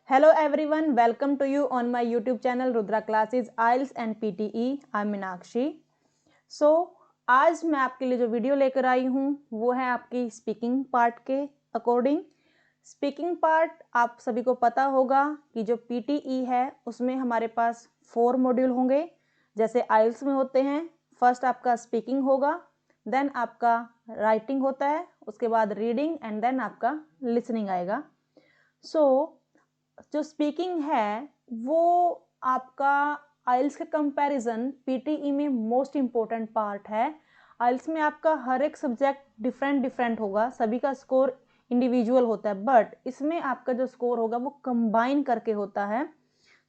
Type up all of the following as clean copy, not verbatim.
Hello everyone, welcome to you on my YouTube channel Rudra Classes IELTS and PTE. I'm Meenakshi. So आज मैं आपके लिए जो video लेकर आई हूँ वो है आपकी स्पीकिंग पार्ट के अकॉर्डिंग. स्पीकिंग पार्ट आप सभी को पता होगा कि जो PTE है उसमें हमारे पास 4 मॉड्यूल होंगे जैसे IELTS में होते हैं. फर्स्ट आपका स्पीकिंग होगा, देन आपका राइटिंग होता है, उसके बाद रीडिंग एंड देन आपका लिसनिंग आएगा. जो स्पीकिंग है वो आपका आइल्स के कंपैरिजन पीटीई में मोस्ट इम्पोर्टेंट पार्ट है. आइल्स में आपका हर एक सब्जेक्ट डिफरेंट होगा, सभी का स्कोर इंडिविजुअल होता है, बट इसमें आपका जो स्कोर होगा वो कंबाइन करके होता है.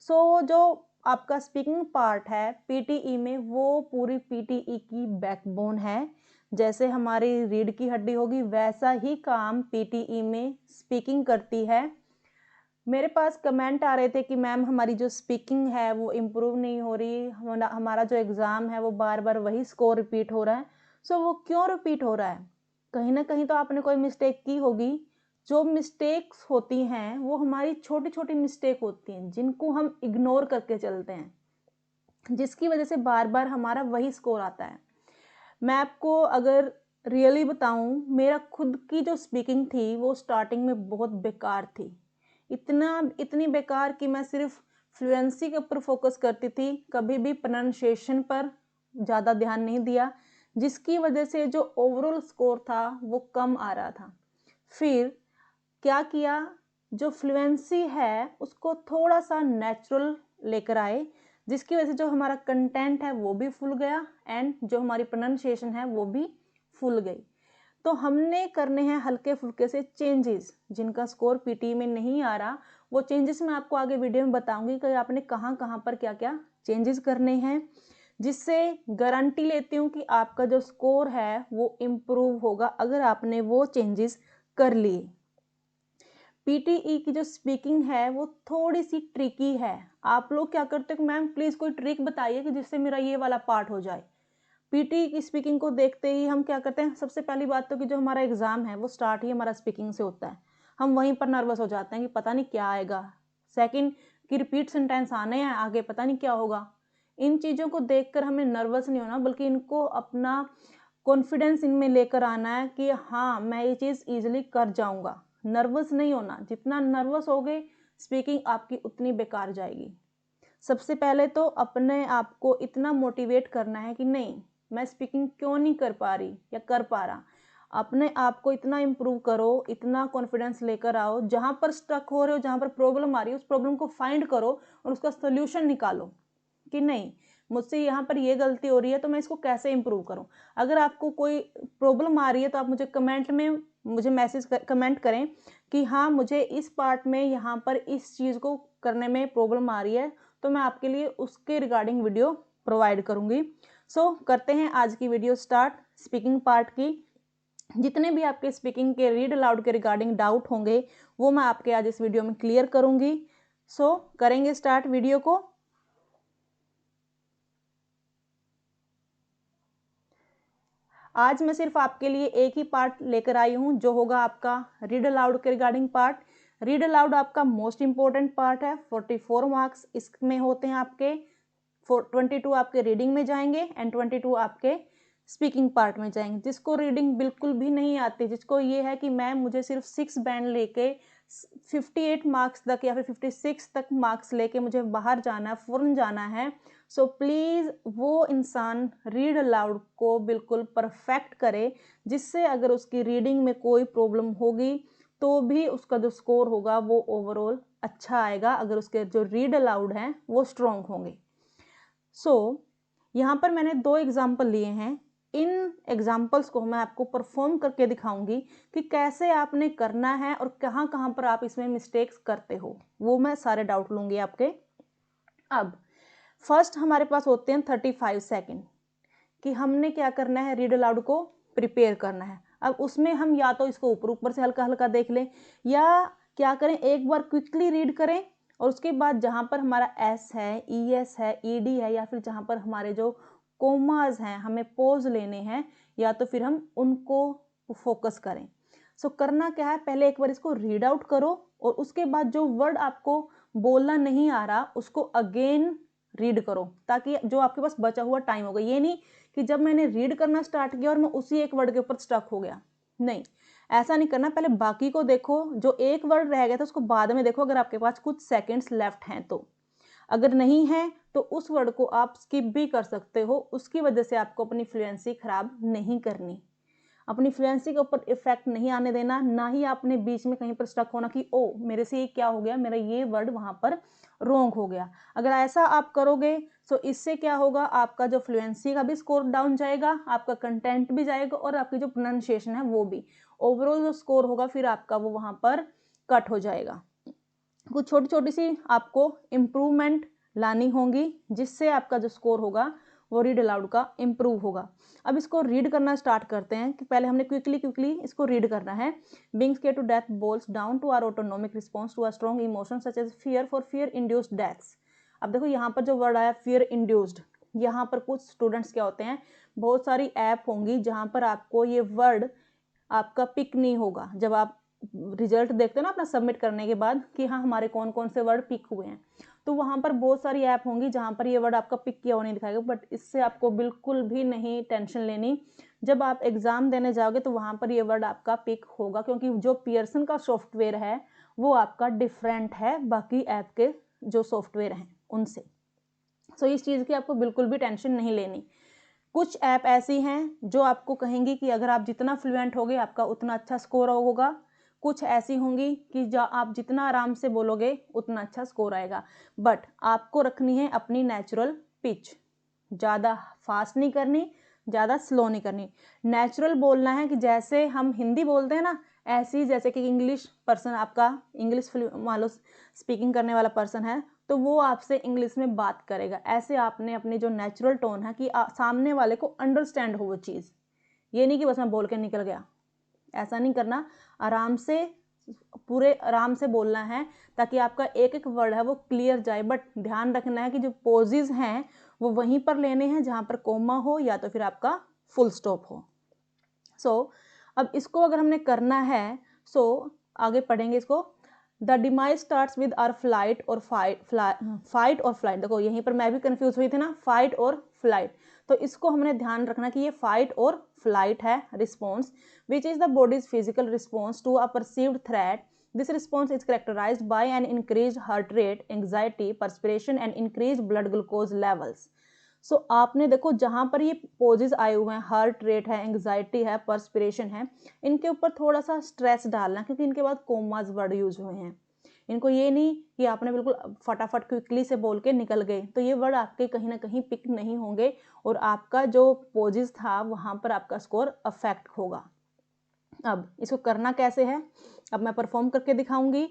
जो आपका स्पीकिंग पार्ट है पीटीई में वो पूरी पीटीई की बैकबोन है. जैसे हमारी रीढ़ की हड्डी होगी वैसा ही काम पीटीई में स्पीकिंग करती है. मेरे पास कमेंट आ रहे थे कि मैम हमारी जो स्पीकिंग है वो इम्प्रूव नहीं हो रही, हमारा जो एग्ज़ाम है वो बार बार वही स्कोर रिपीट हो रहा है. वो क्यों रिपीट हो रहा है? कहीं ना कहीं तो आपने कोई मिस्टेक की होगी. जो मिस्टेक्स होती हैं वो हमारी छोटी छोटी मिस्टेक होती हैं जिनको हम इग्नोर करके चलते हैं, जिसकी वजह से बार बार हमारा वही स्कोर आता है. मैं आपको अगर रियली बताऊं, मेरा खुद की जो स्पीकिंग थी वो स्टार्टिंग में बहुत बेकार थी. इतनी बेकार कि मैं सिर्फ फ्लुएंसी के ऊपर फोकस करती थी, कभी भी प्रोनाउंसिएशन पर ज़्यादा ध्यान नहीं दिया, जिसकी वजह से जो ओवरऑल स्कोर था वो कम आ रहा था. फिर क्या किया, जो फ्लुएंसी है उसको थोड़ा सा नेचुरल लेकर आए, जिसकी वजह से जो हमारा कंटेंट है वो भी फुल गया एंड जो हमारी प्रोनाउंसिएशन है वो भी फुल गई. तो हमने करने हैं हल्के फुल्के से चेंजेस. जिनका स्कोर पीटी में नहीं आ रहा वो चेंजेस मैं आपको आगे वीडियो में बताऊंगी कि आपने कहाँ कहाँ पर क्या क्या चेंजेस करने हैं, जिससे गारंटी लेती हूँ कि आपका जो स्कोर है वो इम्प्रूव होगा अगर आपने वो चेंजेस कर लिए. पीटीई की जो स्पीकिंग है वो थोड़ी सी ट्रिकी है. आप लोग क्या करते हो कि मैम प्लीज़ कोई ट्रिक बताइए कि जिससे मेरा ये वाला पार्ट हो जाए. पीटी की स्पीकिंग को देखते ही हम क्या करते हैं, सबसे पहली बात तो कि जो हमारा एग्ज़ाम है वो स्टार्ट ही हमारा स्पीकिंग से होता है. हम वहीं पर नर्वस हो जाते हैं कि पता नहीं क्या आएगा. सेकंड कि रिपीट सेंटेंस आने हैं आगे, पता नहीं क्या होगा. इन चीज़ों को देखकर हमें नर्वस नहीं होना, बल्कि इनको अपना कॉन्फिडेंस इनमें लेकर आना है कि हाँ मैं ये चीज़ ईजिली कर जाऊँगा. नर्वस नहीं होना. जितना नर्वस हो गए स्पीकिंग आपकी उतनी बेकार जाएगी. सबसे पहले तो अपने आप को इतना मोटिवेट करना है कि नहीं, मैं स्पीकिंग क्यों नहीं कर पा रही या कर पा रहा. अपने आप को इतना इम्प्रूव करो, इतना कॉन्फिडेंस लेकर आओ, जहाँ पर स्टक हो रहे हो, जहाँ पर प्रॉब्लम आ रही है उस प्रॉब्लम को फाइंड करो और उसका सोल्यूशन निकालो कि नहीं मुझसे यहाँ पर ये गलती हो रही है तो मैं इसको कैसे इम्प्रूव करूँ. अगर आपको कोई प्रॉब्लम आ रही है तो आप मुझे कमेंट में मैसेज कमेंट करें कि हाँ मुझे इस पार्ट में यहाँ पर इस चीज़ को करने में प्रॉब्लम आ रही है, तो मैं आपके लिए उसके रिगार्डिंग वीडियो प्रोवाइड करूँगी. करते हैं आज की वीडियो स्टार्ट स्पीकिंग पार्ट की. जितने भी आपके स्पीकिंग के रीड अलाउड के रिगार्डिंग डाउट होंगे वो मैं आपके आज इस वीडियो में क्लियर करूँगी. करेंगे स्टार्ट वीडियो को. आज मैं सिर्फ आपके लिए एक ही पार्ट लेकर आई हूँ जो होगा आपका रीड अलाउड के रिगार्डिंग पार्ट. रीड अलाउड आपका मोस्ट इंपॉर्टेंट पार्ट है. 44 मार्क्स इसमें होते हैं आपके. 22 आपके रीडिंग में जाएंगे एंड 22 आपके स्पीकिंग पार्ट में जाएंगे. जिसको रीडिंग बिल्कुल भी नहीं आती, जिसको ये है कि मैम मुझे सिर्फ 6 बैंड लेके 58 मार्क्स तक या फिर 56 तक मार्क्स लेके मुझे बाहर जाना है, फ़ौरन जाना है, प्लीज़ वो इंसान रीड अलाउड को बिल्कुल परफेक्ट करे, जिससे अगर उसकी रीडिंग में कोई प्रॉब्लम होगी तो भी उसका जो स्कोर होगा वो ओवरऑल अच्छा आएगा, अगर उसके जो रीड अलाउड हैं वो स्ट्रॉन्ग होंगे. यहाँ पर मैंने 2 एग्जाम्पल लिए हैं. इन एग्जाम्पल्स को मैं आपको परफॉर्म करके दिखाऊंगी कि कैसे आपने करना है और कहाँ कहाँ पर आप इसमें मिस्टेक्स करते हो, वो मैं सारे डाउट लूँगी आपके. अब फर्स्ट हमारे पास होते हैं 35 सेकेंड कि हमने क्या करना है, रीड अलाउड को प्रिपेयर करना है. अब उसमें हम या तो इसको ऊपर ऊपर से हल्का हल्का देख लें या क्या करें, एक बार क्विकली रीड करें और उसके बाद जहाँ पर हमारा एस है, ई एस है, ई डी है या फिर जहाँ पर हमारे जो कोमाज हैं हमें पोज लेने हैं, या तो फिर हम उनको फोकस करें. करना क्या है, पहले एक बार इसको रीड आउट करो और उसके बाद जो वर्ड आपको बोलना नहीं आ रहा उसको अगेन रीड करो, ताकि जो आपके पास बचा हुआ टाइम होगा, ये नहीं कि जब मैंने रीड करना स्टार्ट किया और मैं उसी एक वर्ड के ऊपर स्टक हो गया, नहीं, ऐसा नहीं करना। पहले बाकी को देखो, जो एक वर्ड रह गया था उसको बाद में देखो, अगर आपके पास कुछ सेकंड्स लेफ्ट हैं तो। अगर नहीं है तो उस वर्ड को आप स्किप भी कर सकते हो, उसकी वजह से आपको अपनी फ्लुएंसी खराब नहीं करनी, अपनी फ्लुएंसी के ऊपर इफेक्ट नहीं आने देना, ना ही आपने बीच में कहीं पर स्टक होना कि ओ मेरे से ये क्या हो गया, मेरा ये वर्ड वहां पर रोंग हो गया। अगर ऐसा आप करोगे तो इससे क्या होगा, आपका जो फ्लुएंसी का भी स्कोर डाउन जाएगा, आपका कंटेंट भी जाएगा और आपकी जो प्रोनाउंसिएशन है वो भी, ओवरऑल जो स्कोर होगा फिर आपका वो वहां पर कट हो जाएगा। कुछ छोटी छोटी सी आपको इम्प्रूवमेंट लानी होगी, जिससे आपका जो स्कोर होगा वो रीड अलाउड का इम्प्रूव होगा। अब इसको रीड करना स्टार्ट करते हैं कि पहले हमने क्विकली इसको रीड करना है। Being scared to death boils down to our autonomic response to a strong emotion such as fear for fear induced deaths. अब देखो यहाँ पर जो वर्ड आया फियर इंड्यूस्ड, यहाँ पर कुछ स्टूडेंट्स क्या होते हैं, बहुत सारी ऐप होंगी जहाँ पर आपको ये वर्ड आपका पिक नहीं होगा, जब आप रिजल्ट देखते हो ना अपना सबमिट करने के बाद कि हाँ हमारे कौन कौन से वर्ड पिक हुए हैं, तो वहाँ पर बहुत सारी ऐप होंगी जहाँ पर ये वर्ड आपका पिक किया हुआ नहीं दिखाएगा। बट इससे आपको बिल्कुल भी नहीं टेंशन लेनी, जब आप एग्ज़ाम देने जाओगे तो वहाँ पर ये वर्ड आपका पिक होगा, क्योंकि जो पियर्सन का सॉफ्टवेयर है वो आपका डिफरेंट है बाकी ऐप के जो सॉफ्टवेयर हैं उनसे। सो इस चीज़ की आपको बिल्कुल भी टेंशन नहीं लेनी। कुछ ऐप ऐसी हैं जो आपको कहेंगी कि अगर आप जितना फ्लुएंट होगे आपका उतना अच्छा स्कोर होगा, कुछ ऐसी होंगी कि जो आप जितना आराम से बोलोगे उतना अच्छा स्कोर आएगा। बट आपको रखनी है अपनी नेचुरल पिच, ज़्यादा फास्ट नहीं करनी, ज़्यादा स्लो नहीं करनी, नेचुरल बोलना है कि जैसे हम हिंदी बोलते हैं ना, ऐसी जैसे कि इंग्लिश पर्सन आपका इंग्लिश मान लो स्पीकिंग करने वाला पर्सन है तो वो आपसे इंग्लिश में बात करेगा, ऐसे आपने अपनी जो नेचुरल टोन है कि सामने वाले को अंडरस्टैंड हो वो चीज़, ये नहीं कि बस मैं बोल के निकल गया, ऐसा नहीं करना। आराम से पूरे आराम से बोलना है ताकि आपका एक एक वर्ड है वो क्लियर जाए। बट ध्यान रखना है कि जो पोजेज हैं वो वहीं पर लेने हैं जहाँ पर कोमा हो या तो फिर आपका फुल स्टॉप हो। सो अब इसको अगर हमने करना है आगे पढ़ेंगे इसको। The demise starts with our flight और फाइट और फ्लाइट। देखो यहीं पर मैं भी कंफ्यूज हुई थी ना, फाइट और फ्लाइट, तो इसको हमने ध्यान रखना कि ये फाइट और फ्लाइट है response, which is the body's physical response to a perceived threat. This response is characterized by an increase heart rate, anxiety, perspiration and increase blood glucose levels. So आपने देखो जहाँ पर ये पोजेज आए हुए हैं, हार्ट रेट है, एंग्जाइटी है, पर्सपिरेशन है, इनके ऊपर थोड़ा सा स्ट्रेस डालना, क्योंकि इनके बाद कोमाज वर्ड यूज हुए हैं। इनको ये नहीं कि आपने बिल्कुल फटाफट क्विकली से बोल के निकल गए, तो ये वर्ड आपके कहीं ना कहीं पिक नहीं होंगे और आपका जो पोजेज था वहाँ पर आपका स्कोर अफेक्ट होगा। अब इसको करना कैसे है, अब मैं परफॉर्म करके दिखाऊंगी।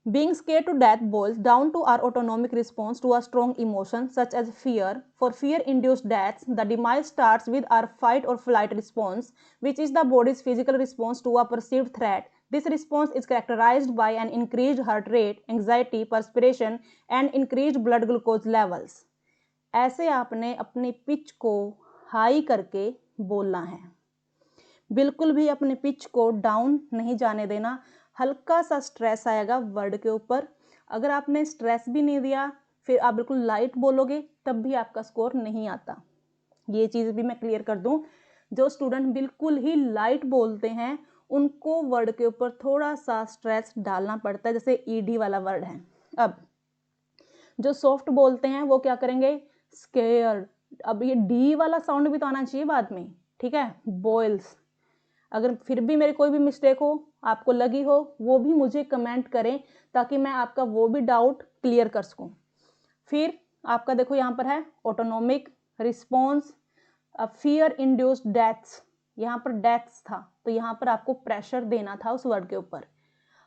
Being scared to death boils down to our autonomic response to a strong emotion such as fear. For fear-induced deaths, the demise starts with our fight or flight response, which is the body's physical response to a perceived threat. This response is characterized by an increased heart rate, anxiety, perspiration, and increased blood glucose levels. ऐसे आपने अपनी pitch को high करके बोलना है, बिल्कुल भी अपने पिच को डाउन नहीं जाने देना। हल्का सा स्ट्रेस आएगा वर्ड के ऊपर, अगर आपने स्ट्रेस भी नहीं दिया फिर आप बिल्कुल लाइट बोलोगे तब भी आपका स्कोर नहीं आता। ये चीज़ भी मैं क्लियर कर दूं, जो स्टूडेंट बिल्कुल ही लाइट बोलते हैं उनको वर्ड के ऊपर थोड़ा सा स्ट्रेस डालना पड़ता है, जैसे ईडी वाला वर्ड है। अब जो सॉफ्ट बोलते हैं वो क्या करेंगे, स्केयर्ड। अब ये डी वाला साउंड भी तो आना चाहिए बाद में, ठीक है, बॉयल्स। अगर फिर भी मेरी कोई भी मिस्टेक हो, आपको लगी हो, वो भी मुझे कमेंट करें ताकि मैं आपका वो भी डाउट क्लियर कर सकूं। फिर आपका देखो यहाँ पर है autonomic response, fear induced deaths, यहाँ पर डेथ्स था तो यहाँ पर आपको प्रेशर देना था उस वर्ड के ऊपर।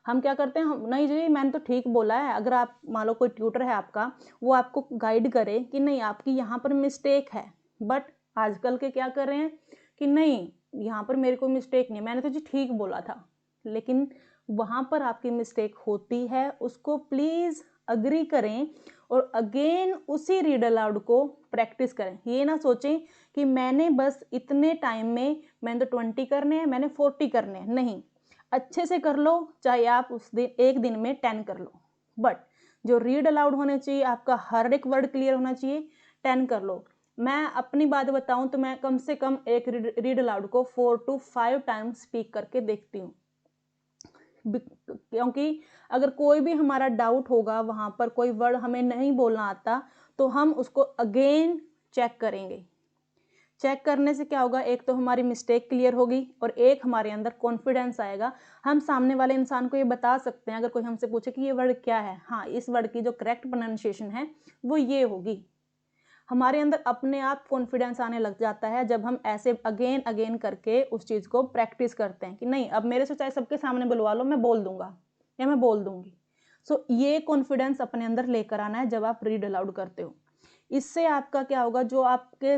हम क्या करते हैं, नहीं जी मैंने तो ठीक बोला है, अगर आप मान लो कोई ट्यूटर है आपका, वो आपको गाइड करे कि नहीं आपकी यहाँ पर मिस्टेक है, बट आजकल के क्या कर रहे हैं कि नहीं यहाँ पर मेरे को मिस्टेक नहीं, मैंने तो जी ठीक बोला था, लेकिन वहाँ पर आपकी मिस्टेक होती है, उसको प्लीज़ अग्री करें और अगेन उसी रीड अलाउड को प्रैक्टिस करें। ये ना सोचें कि मैंने बस इतने टाइम में मैंने तो 20 करने हैं, मैंने 40 करने हैं, नहीं, अच्छे से कर लो, चाहे आप उस दिन एक दिन में 10 कर लो, बट जो रीड अलाउड होने चाहिए आपका हर एक वर्ड क्लियर होना चाहिए, 10 कर लो। मैं अपनी बात बताऊं तो मैं कम से कम एक रीड अलाउड को 4 to 5 टाइम्स स्पीक करके देखती हूँ, क्योंकि अगर कोई भी हमारा डाउट होगा, वहां पर कोई वर्ड हमें नहीं बोलना आता, तो हम उसको अगेन चेक करेंगे। चेक करने से क्या होगा, एक तो हमारी मिस्टेक क्लियर होगी और एक हमारे अंदर कॉन्फिडेंस आएगा। हम सामने वाले इंसान को ये बता सकते हैं, अगर कोई हमसे पूछे कि ये वर्ड क्या है, हाँ इस वर्ड की जो करेक्ट प्रोनाउंसिएशन है वो ये होगी। हमारे अंदर अपने आप कॉन्फिडेंस आने लग जाता है जब हम ऐसे अगेन अगेन करके उस चीज़ को प्रैक्टिस करते हैं कि नहीं, अब मेरे से चाहे सबके सामने बुलवा लो, मैं बोल दूंगा या मैं बोल दूंगी। सो ये कॉन्फिडेंस अपने अंदर लेकर आना है जब आप रीड अलाउड करते हो। इससे आपका क्या होगा, जो आपके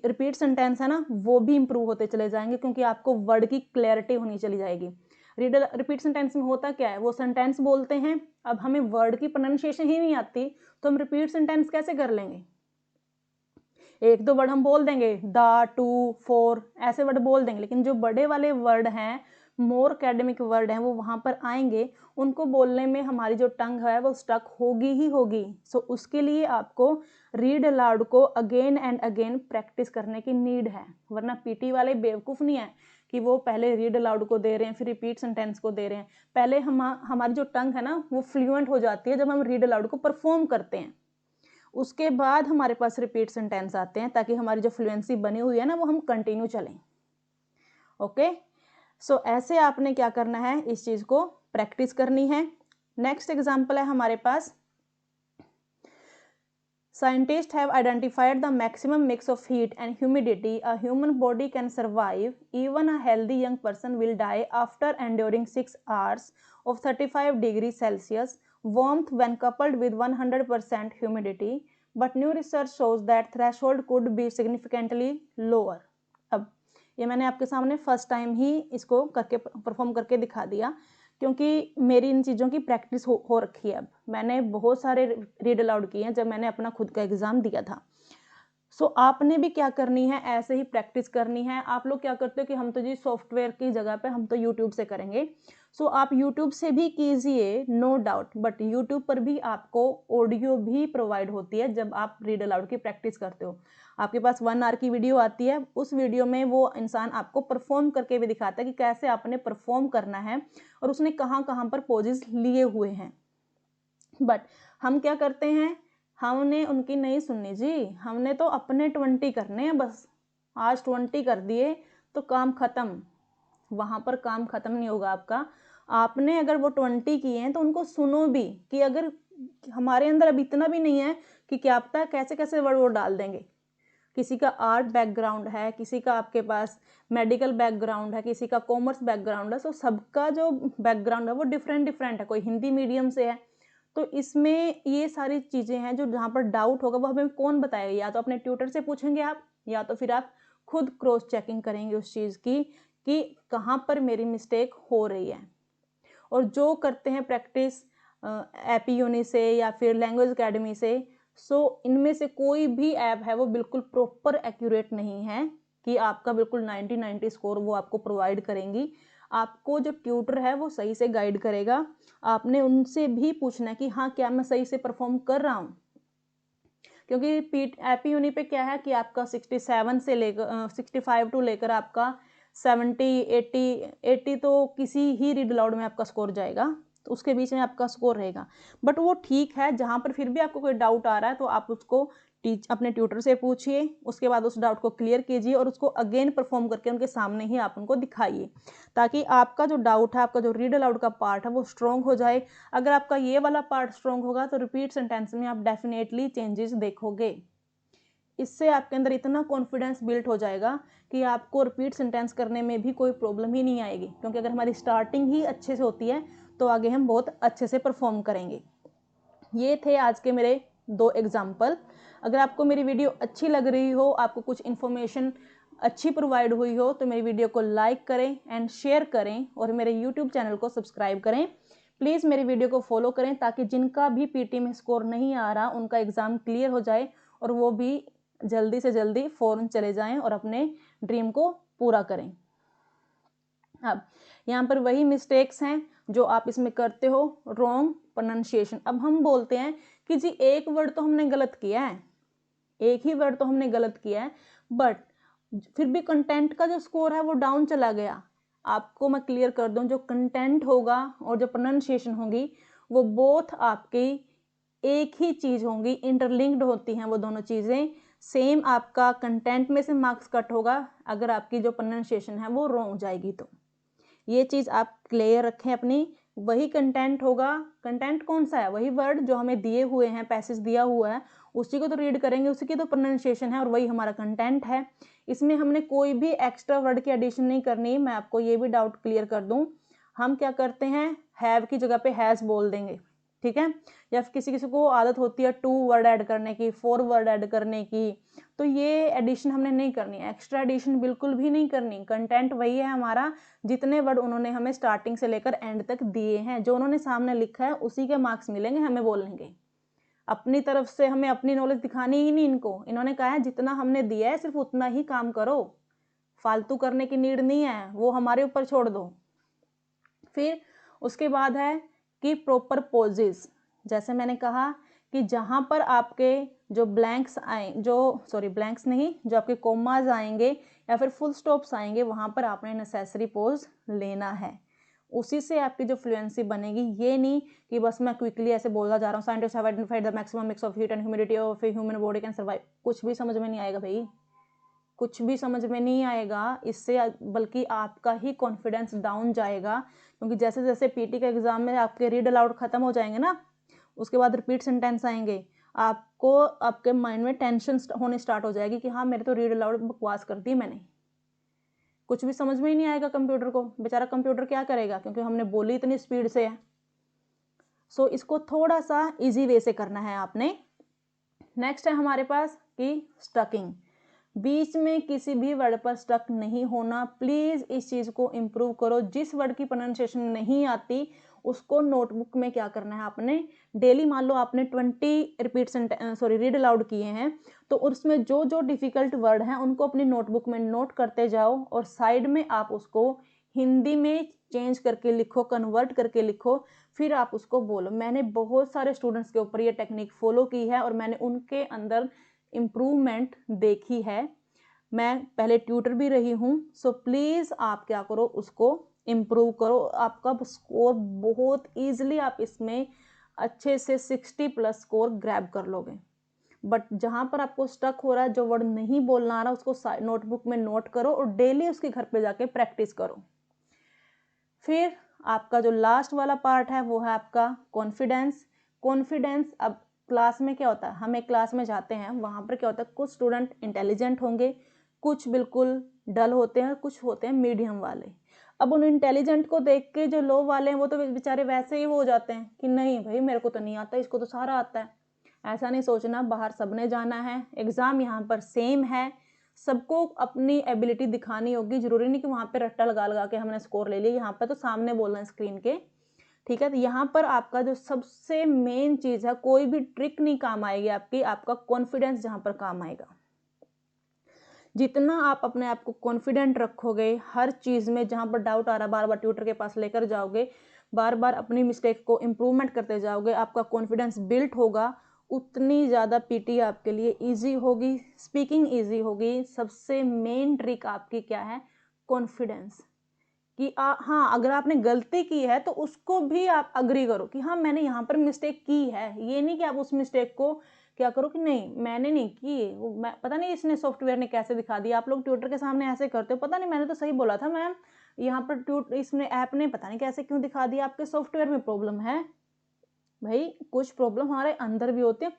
रिपीट सेंटेंस है ना वो भी इंप्रूव होते चले जाएंगे, क्योंकि आपको वर्ड की क्लैरिटी होनी चली जाएगी। रिपीट सेंटेंस में होता क्या है, वो सेंटेंस बोलते हैं, अब हमें वर्ड की प्रोनाउंसिएशन ही नहीं आती तो हम रिपीट सेंटेंस कैसे कर लेंगे। एक दो वर्ड हम बोल देंगे, द, टू, फॉर, ऐसे वर्ड बोल देंगे, लेकिन जो बड़े वाले वर्ड हैं, मोर एकेडमिक वर्ड हैं, वो वहां पर आएंगे, उनको बोलने में हमारी जो टंग है वो स्टक होगी ही होगी। सो उसके लिए आपको रीड अलाउड को अगेन एंड अगेन प्रैक्टिस करने की नीड है, वरना पीटी वाले बेवकूफ़ नहीं है कि वो पहले रीड अलाउड को दे रहे हैं फिर रिपीट सेंटेंस को दे रहे हैं। पहले हमारी जो टंग है ना वो फ्लुएंट हो जाती है जब हम रीड अलाउड को परफॉर्म करते हैं, उसके बाद हमारे पास रिपीट सेंटेंस आते हैं, ताकि हमारी जो फ्लुएंसी बनी हुई है ना वो हम कंटिन्यू चलें। ओके, सो ऐसे आपने क्या करना है, इस चीज को प्रैक्टिस करनी है। नेक्स्ट एग्जांपल है हमारे पास, Scientists have identified the maximum mix of heat and humidity a human body can survive. Even a healthy young person will die after enduring 6 hours of 35 degrees Celsius warmth when coupled with 100% humidity. But new research shows that threshold could be significantly lower. अब ये मैंने आपके सामने first time ही इसको करके perform करके दिखा दिया, क्योंकि मेरी इन चीज़ों की प्रैक्टिस हो रखी है। अब मैंने बहुत सारे रीड अलाउड किए हैं जब मैंने अपना खुद का एग्ज़ाम दिया था। सो आपने भी क्या करनी है, ऐसे ही प्रैक्टिस करनी है। आप लोग क्या करते हो कि हम तो जी सॉफ्टवेयर की जगह पे हम तो यूट्यूब से करेंगे। सो आप यूट्यूब से भी कीजिए, नो डाउट, बट यूट्यूब पर भी आपको ऑडियो भी प्रोवाइड होती है जब आप रीड अलाउड की प्रैक्टिस करते हो। आपके पास 1 आवर की वीडियो आती है, उस वीडियो में वो इंसान आपको परफॉर्म करके भी दिखाता है कि कैसे आपने परफॉर्म करना है और उसने कहाँ कहाँ पर पोजेस लिए हुए हैं। बट हम क्या करते हैं, हमने उनकी नहीं सुननी जी, हमने तो अपने 20 करने हैं बस। आज 20 कर दिए तो काम खत्म, वहां पर काम खत्म नहीं होगा आपका। आपने अगर वो 20 किए हैं तो उनको सुनो भी, कि अगर हमारे अंदर अब इतना भी नहीं है कि क्या पता कैसे कैसे वर्ड वो डाल देंगे। किसी का आर्ट बैकग्राउंड है, किसी का आपके पास मेडिकल बैकग्राउंड है, किसी का कॉमर्स बैकग्राउंड है, सो सबका जो बैकग्राउंड है वो डिफरेंट डिफरेंट है। कोई हिंदी मीडियम से है, तो इसमें ये सारी चीज़ें हैं जो जहाँ पर डाउट होगा वो हमें कौन बताएगा, या तो अपने ट्यूटर से पूछेंगे आप, या तो फिर आप खुद क्रॉस चेकिंग करेंगे उस चीज़ की कि कहाँ पर मेरी मिस्टेक हो रही है। और जो करते हैं प्रैक्टिस एपी यूनि से या फिर लैंग्वेज अकेडमी से, सो इनमें से कोई भी ऐप है वो बिल्कुल प्रॉपर एक्यूरेट नहीं है कि आपका बिल्कुल 90 स्कोर वो आपको प्रोवाइड करेंगी। आपको जो ट्यूटर है वो सही से गाइड करेगा। आपने उनसे भी पूछना है कि हाँ क्या मैं सही से परफॉर्म कर रहा हूँ, क्योंकि एपी यूनि पे क्या है कि आपका 67 से लेकर 65 टू लेकर आपका 70 80 तो किसी ही रीड अलाउड में आपका स्कोर जाएगा, तो उसके बीच में आपका स्कोर रहेगा। बट वो ठीक है, जहाँ पर फिर भी आपको कोई डाउट आ रहा है तो आप उसको अपने ट्यूटर से पूछिए, उसके बाद उस डाउट को क्लियर कीजिए और उसको अगेन परफॉर्म करके उनके सामने ही आप उनको दिखाइए, ताकि आपका जो डाउट है, आपका जो रीड अलाउड का पार्ट है वो स्ट्रॉन्ग हो जाए। अगर आपका ये वाला पार्ट स्ट्रॉन्ग होगा तो रिपीट सेंटेंस में आप डेफिनेटली चेंजेस देखोगे। इससे आपके अंदर इतना कॉन्फिडेंस बिल्ड हो जाएगा कि आपको रिपीट सेंटेंस करने में भी कोई प्रॉब्लम ही नहीं आएगी, क्योंकि अगर हमारी स्टार्टिंग ही अच्छे से होती है तो आगे हम बहुत अच्छे से परफॉर्म करेंगे। ये थे आज के मेरे 2 एग्जाम्पल। अगर आपको मेरी वीडियो अच्छी लग रही हो, आपको कुछ इन्फॉर्मेशन अच्छी प्रोवाइड हुई हो, तो मेरी वीडियो को लाइक करें एंड शेयर करें और मेरे यूट्यूब चैनल को सब्सक्राइब करें। प्लीज़ मेरी वीडियो को फॉलो करें ताकि जिनका भी पीटी में स्कोर नहीं आ रहा उनका एग्ज़ाम क्लियर हो जाए और वो भी जल्दी से जल्दी फ़ौरन चले जाएं और अपने ड्रीम को पूरा करें। अब यहाँ पर वही मिस्टेक्स हैं जो आप इसमें करते हो, रॉन्ग प्रोनाउंसिएशन। अब हम बोलते हैं कि जी एक वर्ड तो हमने गलत किया है, एक ही वर्ड तो हमने गलत किया है, बट फिर भी कंटेंट का जो स्कोर है वो डाउन चला गया। आपको मैं क्लियर कर दूं, जो कंटेंट होगा और जो प्रोनाउंसिएशन होगी वो बोथ आपकी एक ही चीज़ होंगी, इंटरलिंक्ड होती हैं वो दोनों चीज़ें। सेम आपका कंटेंट में से मार्क्स कट होगा अगर आपकी जो प्रोनाउंसिएशन है वो रॉन्ग जाएगी तो। ये चीज़ आप क्लियर रखें अपनी। वही कंटेंट होगा, कंटेंट कौन सा है, वही वर्ड जो हमें दिए हुए हैं, पैसेज दिया हुआ है उसी को तो रीड करेंगे, उसी की तो प्रोनाउंसिएशन है और वही हमारा कंटेंट है। इसमें हमने कोई भी एक्स्ट्रा वर्ड की एडिशन नहीं करनी। मैं आपको ये भी डाउट क्लियर कर दूं, हम क्या करते हैं, हैव की जगह पे हैज़ बोल देंगे, ठीक है। या फिर किसी किसी को आदत होती है 2 वर्ड ऐड करने की, 4 वर्ड ऐड करने की, तो ये एडिशन हमने नहीं करनी, एक्स्ट्रा एडिशन बिल्कुल भी नहीं करनी। कंटेंट वही है हमारा, जितने वर्ड उन्होंने हमें स्टार्टिंग से लेकर एंड तक दिए हैं, जो उन्होंने सामने लिखा है उसी के मार्क्स मिलेंगे हमें बोलने के। अपनी तरफ से हमें अपनी नॉलेज दिखानी ही नहीं इनको। इन्होंने कहा है जितना हमने दिया है सिर्फ उतना ही काम करो, फालतू करने की नीड नहीं है, वो हमारे ऊपर छोड़ दो। फिर उसके बाद है कि प्रॉपर पोजेस। जैसे मैंने कहा कि जहाँ पर आपके जो ब्लैंक्स आए, ब्लैंक्स नहीं, जो आपके कोमाज आएंगे या फिर फुल स्टॉप्स आएंगे, वहाँ पर आपने नेसेसरी पोज लेना है। उसी से आपकी जो फ्लुएंसी बनेगी। ये नहीं कि बस मैं क्विकली ऐसे बोलता जा रहा हूँ, scientist have identified the maximum mix of heat and humidity of a human body can survive. कुछ भी समझ में नहीं आएगा भाई, कुछ भी समझ में नहीं आएगा इससे, बल्कि आपका ही कॉन्फिडेंस डाउन जाएगा। क्योंकि जैसे जैसे पीटी के एग्जाम में आपके रीड अलाउड खत्म हो जाएंगे ना, उसके बाद रिपीट सेंटेंस आएंगे, आपको आपके माइंड में टेंशन होने स्टार्ट हो जाएगी कि हाँ मेरे तो रीड अलाउड बकवास कर दी मैंने, कुछ भी समझ में ही नहीं आएगा कंप्यूटर को। बेचारा कंप्यूटर क्या करेगा, क्योंकि हमने बोली इतनी स्पीड से है। सो इसको थोड़ा सा इजी वे से करना है आपने। नेक्स्ट है हमारे पास कि स्टकिंग, बीच में किसी भी वर्ड पर स्टक नहीं होना। प्लीज इस चीज को इम्प्रूव करो। जिस वर्ड की प्रोनाउंसिएशन नहीं आती उसको नोटबुक में क्या करना है आपने, डेली मान लो आपने 20 रीड अलाउड किए हैं, तो उसमें जो जो डिफिकल्ट वर्ड हैं उनको अपनी नोटबुक में नोट करते जाओ और साइड में आप उसको हिंदी में चेंज करके लिखो, कन्वर्ट करके लिखो, फिर आप उसको बोलो। मैंने बहुत सारे स्टूडेंट्स के ऊपर ये टेक्निक फॉलो की है और मैंने उनके अंदर इम्प्रूवमेंट देखी है। मैं पहले ट्यूटर भी रही हूँ। सो प्लीज़ आप क्या करो, उसको इम्प्रूव करो। आपका स्कोर बहुत ईजिली आप इसमें अच्छे से 60+ स्कोर ग्रैब कर लोगे। बट जहाँ पर आपको स्टक हो रहा है, जो वर्ड नहीं बोलना आ रहा, उसको नोटबुक में नोट करो और डेली उसके घर पे जाके प्रैक्टिस करो। फिर आपका जो लास्ट वाला पार्ट है वो है आपका कॉन्फिडेंस। कॉन्फिडेंस, अब क्लास में क्या होता है, हम एक क्लास में जाते हैं, वहाँ पर क्या होता है, कुछ स्टूडेंट इंटेलिजेंट होंगे, कुछ बिल्कुल डल होते हैं, कुछ होते हैं मीडियम वाले। अब उन इंटेलिजेंट को देख के जो लो वाले हैं वो तो बेचारे वैसे ही वो हो जाते हैं कि नहीं भाई मेरे को तो नहीं आता, इसको तो सारा आता है। ऐसा नहीं सोचना, बाहर सबने जाना है, एग्ज़ाम यहाँ पर सेम है, सबको अपनी एबिलिटी दिखानी होगी। जरूरी नहीं कि वहाँ पे रट्टा लगा लगा के हमने स्कोर ले लिया, यहाँ पर तो सामने बोलना है स्क्रीन के, ठीक है। तो यहाँ पर आपका जो सबसे मेन चीज़ है, कोई भी ट्रिक नहीं काम आएगी आपकी, आपका कॉन्फिडेंस जहाँ पर काम आएगा। जितना आप अपने आप को कॉन्फिडेंट रखोगे हर चीज़ में, जहाँ पर डाउट आ रहा है बार बार ट्यूटर के पास लेकर जाओगे, बार बार अपनी मिस्टेक को इम्प्रूवमेंट करते जाओगे, आपका कॉन्फिडेंस बिल्ड होगा, उतनी ज़्यादा पीटी आपके लिए इजी होगी, स्पीकिंग इजी होगी। सबसे मेन ट्रिक आपकी क्या है, कॉन्फिडेंस। कि हाँ अगर आपने गलती की है तो उसको भी आप अग्री करो कि हाँ मैंने यहाँ पर मिस्टेक की है। ये नहीं कि आप उस मिस्टेक को क्या करो कि नहीं मैंने नहीं की, वो मैं पता नहीं इसने सॉफ्टवेयर ने कैसे दिखा दिया। आप लोग ट्यूटर के सामने ऐसे करते हो, पता नहीं मैंने तो सही बोला था मैम, यहाँ पर इसने ऐप ने पता नहीं कैसे क्यों दिखा दिया, आपके सॉफ्टवेयर में प्रॉब्लम है। भाई कुछ प्रॉब्लम हमारे अंदर भी होती है,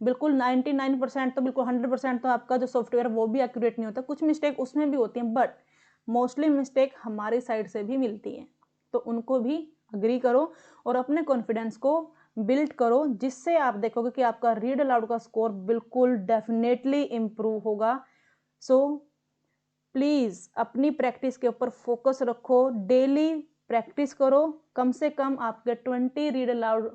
बिल्कुल 99% तो बिल्कुल 100% तो आपका जो सॉफ्टवेयर वो भी एक्यूरेट नहीं होता, कुछ मिस्टेक उसमें भी होती हैं, बट मोस्टली मिस्टेक हमारी साइड से भी मिलती है। तो उनको भी अग्री करो और अपने कॉन्फिडेंस को बिल्ड करो, जिससे आप देखोगे कि आपका रीड अलाउड का स्कोर बिल्कुल डेफिनेटली इम्प्रूव होगा। सो प्लीज़ अपनी प्रैक्टिस के ऊपर फोकस रखो, डेली प्रैक्टिस करो। कम से कम आपके 20 रीड अलाउड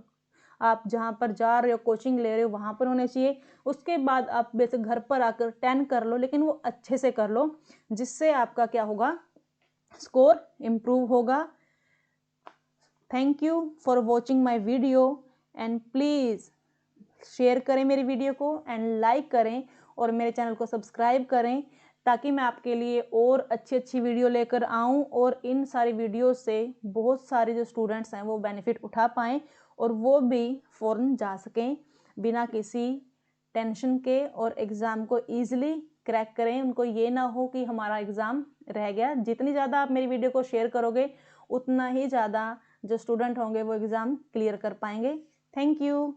आप जहाँ पर जा रहे हो, कोचिंग ले रहे हो, वहाँ पर होने चाहिए। उसके बाद आप बेसिक घर पर आकर 10 कर लो, लेकिन वो अच्छे से कर लो, जिससे आपका क्या होगा, स्कोर इम्प्रूव होगा। Thank you for watching my video and please share करें मेरी वीडियो को एंड लाइक करें और मेरे चैनल को सब्सक्राइब करें, ताकि मैं आपके लिए और अच्छी अच्छी वीडियो लेकर आऊं और इन सारी वीडियो से बहुत सारे जो स्टूडेंट्स हैं वो बेनिफिट उठा पाएँ और वो भी फ़ौरन जा सकें बिना किसी टेंशन के और एग्ज़ाम को ईजिली क्रैक करें। उनको ये ना हो कि हमारा एग्ज़ाम रह गया। जितनी ज़्यादा आप मेरी वीडियो को शेयर करोगे उतना ही ज़्यादा जो स्टूडेंट होंगे वो एग्ज़ाम क्लियर कर पाएंगे। Thank you.